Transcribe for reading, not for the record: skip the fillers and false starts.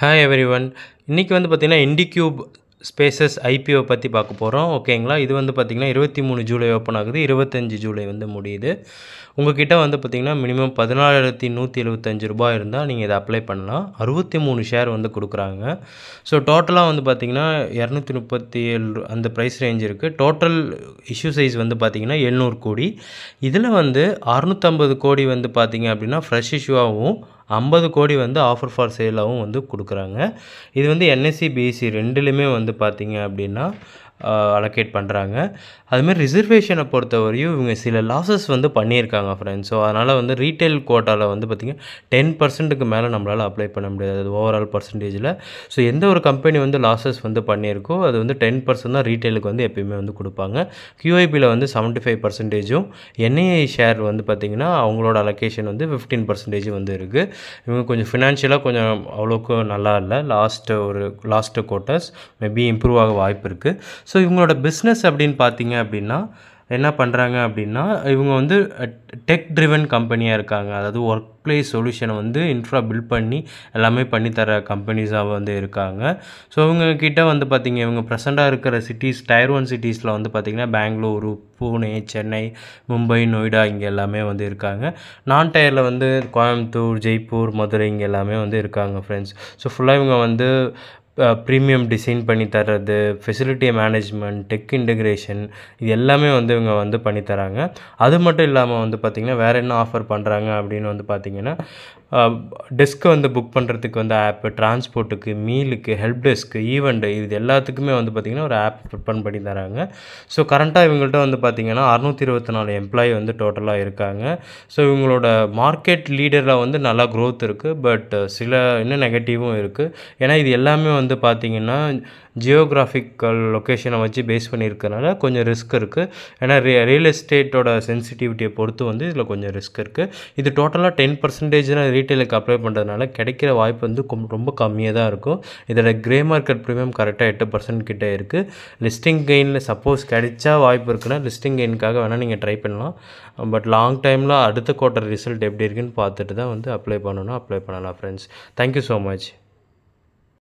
Hi everyone. இன்னைக்கு வந்து பார்த்தீங்கன்னா, IndiCube ஸ்பேசஸ் IPO பத்தி பார்க்க போறோம். ஓகேங்களா? இது வந்து பார்த்தீங்கன்னா, 23 ஜூலை ஓப்பன் ஆகுது. 25 ஜூலை வந்து முடியுது. உங்ககிட்ட வந்து பார்த்தீங்கன்னா, மினிமம் ரூ. 14,175 இருந்தா நீங்க இத அப்ளை பண்ணலாம். 63 ஷேர் வந்து குடுக்குறாங்க. ஸோ டோட்டலா வந்து பார்த்தீங்கன்னா, 237 அந்த பிரைஸ் ரேஞ்ச் இருக்கு. டோட்டல் இஷ்யூ சைஸ் வந்து பார்த்தீங்கன்னா, 700 கோடி. இதில வந்து 650 கோடி வந்து பார்த்தீங்க அப்டின்னா, ஃப்ரெஷ் இஷ்யூவாவும் 50 கோடி வந்து ஆஃபர் ஃபார் சேலாவும் வந்து குடுக்குறாங்க. இது வந்து NSE, BSE 2லுமே வந்து பார்த்தீங்க அப்டின்னா, அலோகேட் பண்றாங்க. அதுமாரி ரிசர்வேஷன பொறுத்தவரையும் இவங்க சில லாஸஸ் வந்து பண்ணியிருக்காங்க ஃப்ரெண்ட்ஸ். ஸோ அதனால வந்து ரீட்டெயில் கோட்டால வந்து பார்த்தீங்கன்னா, 10%க்கு மேல நம்மளால அப்ளை பண்ண முடியாது. அது ஓவரால் பெர்சன்டேஜ்ல. ஸோ எந்த ஒரு கம்பெனி வந்து லாஸஸ் வந்து பண்ணியிருக்கோ, அது வந்து 10% தான் ரீட்டெயிலுக்கு வந்து எப்பயுமே வந்து குடுப்பாங்க. QIBல வந்து 75%ம், NII ஷேர் வந்து பார்த்தீங்கன்னா, அவங்களோட அலோகேஷன் வந்து 15% வந்து இருக்கு. இவங்க கொஞ்சம் ஃபினான்ஷியலா கொஞ்சம் அவ்வளோக்கு நல்லா இல்ல. லாஸ்ட் குவார்ட்டர்ஸ் மேபி இம்ப்ரூவ் ஆக வாய்ப்பு இருக்கு. ஸோ இவங்களோட பிஸ்னஸ் அப்படின்னு பார்த்தீங்க அப்படின்னா, என்ன பண்ணுறாங்க அப்படின்னா, இவங்க வந்து டெக் ட்ரிவன் கம்பெனியா இருக்காங்க. அதாவது ஒர்க் பிளேஸ் சொல்யூஷனை வந்து இன்ஃப்ரா பில்ட் பண்ணி எல்லாமே பண்ணி தர கம்பெனிஸா வந்து இருக்காங்க. ஸோ இவங்க கிட்ட வந்து பார்த்தீங்க, இவங்க பிரசன்ட்டா இருக்கிற சிட்டீஸ் டயர் 1 சிட்டீஸ்ல வந்து பார்த்தீங்கன்னா, பெங்களூரு, புனே, சென்னை, மும்பை, நொய்டா இங்க எல்லாமே வந்து இருக்காங்க. நான் டயர்ல வந்து கோயம்புத்தூர், ஜெய்ப்பூர், மதுரை இங்க எல்லாமே வந்து இருக்காங்க ஃப்ரெண்ட்ஸ். ஸோ ஃபுல்லா இவங்க வந்து ப்ரீமியம் டிசைன் பண்ணி தர்றது, ஃபெசிலிட்டி மேனேஜ்மெண்ட், டெக் இன்டகிரேஷன் இது எல்லாமே வந்து இவங்க வந்து பண்ணி தராங்க. அது மட்டும் இல்லாம வந்து பார்த்தீங்கன்னா, வேற என்ன ஆஃபர் பண்றாங்க அப்படின்னு வந்து பார்த்தீங்கன்னா, டெஸ்க் வந்து புக் பண்ணுறதுக்கு வந்து ஆப், டிரான்ஸ்போர்ட்டுக்கு, மீலுக்கு, ஹெல்ப் டெஸ்க், ஈவெண்ட் இது எல்லாத்துக்குமே வந்து பார்த்தீங்கன்னா, ஒரு ஆப் ப்ரிப்பேர் பண்ணி தராங்க. ஸோ கரண்ட்டா இவங்கள்ட்ட வந்து பார்த்தீங்கன்னா, 624 எம்ப்ளாயி வந்து டோட்டலா இருக்காங்க. ஸோ இவங்களோட மார்க்கெட் லீடர்ல வந்து நல்லா குரோத் இருக்கு. பட் சில இன்னும் நெகட்டிவும் இருக்கு. ஏன்னா இது எல்லாமே வந்து பார்த்தீங்கன்னா, ஜியோகிராஃபிக்கல் லொகேஷனை வச்சு பேஸ் பண்ணியிருக்கனால கொஞ்சம் ரிஸ்க் இருக்கு. ஏன்னா ரியல் எஸ்டேட்டோட சென்சிட்டிவிட்டியை பொறுத்து வந்து இதில் கொஞ்சம் ரிஸ்க் இருக்கு. இது டோட்டலா 10% ரீட்டெயிலுக்கு அப்ளை பண்ணுறதுனால கிடைக்கிற வாய்ப்பு வந்து ரொம்ப கம்மியா தான் இருக்கும். இதோட கிரே மார்க்கெட் பிரீமியம் கரெக்ட்டா 8% கிட்ட இருக்கு. லிஸ்டிங் கெயின்ல சப்போஸ் கிடைச்சா வாய்ப்பு இருக்குன்னா, லிஸ்டிங் கெயினுக்காக வேணா நீங்க ட்ரை பண்ணலாம். பட் லாங் டைம்ல அடுத்த குவார்ட்டர் ரிசல்ட் எப்படி இருக்குன்னு பார்த்துட்டு தான் வந்து அப்ளை பண்ணணும். அப்ளை பண்ணலாம் friends. Thank you so much.